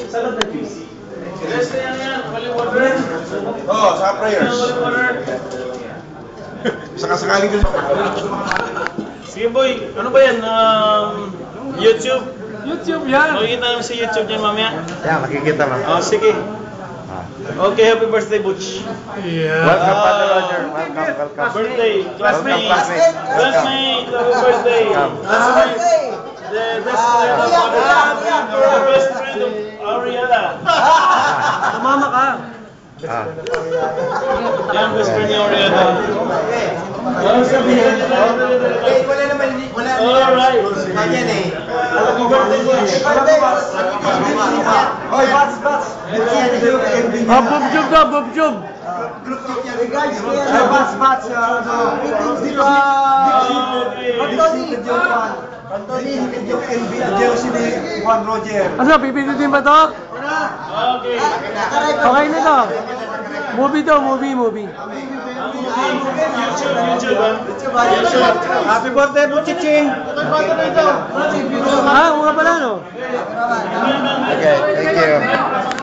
Salad na PC. Yes, yan. Holy water. Oo, sa prayers. Holy water. Sakasakali ko. Sige boy, ano ba yan? YouTube? YouTube yan. Makikita namin sa YouTube yan mamaya. Yeah, makikita mo. Oh, sige. Okay, happy birthday, Butch. Yeah. Welcome, Father Roger. Welcome. Birthday, classmate. Classmate. Classmate, happy birthday. Welcome. Classmate. The best friend of the best friend of Ariana. Tumama ka. Ah. Yan, best friend ni Ariana. Ano sabihin? Wala naman. Alright. Ganyan eh. Happy birthday, Butch. Hoy, bats. Bob Job daw, Bob Job. Guys, bats. Meetings di ba? Anthony, yung jersey ni Juan Roger. Ano, pipindutin ba to? Okay. Okay na to. Movie to, movie. YouTube, Happy birthday, Buchiching! Ah, mga pala no? Okay, thank you.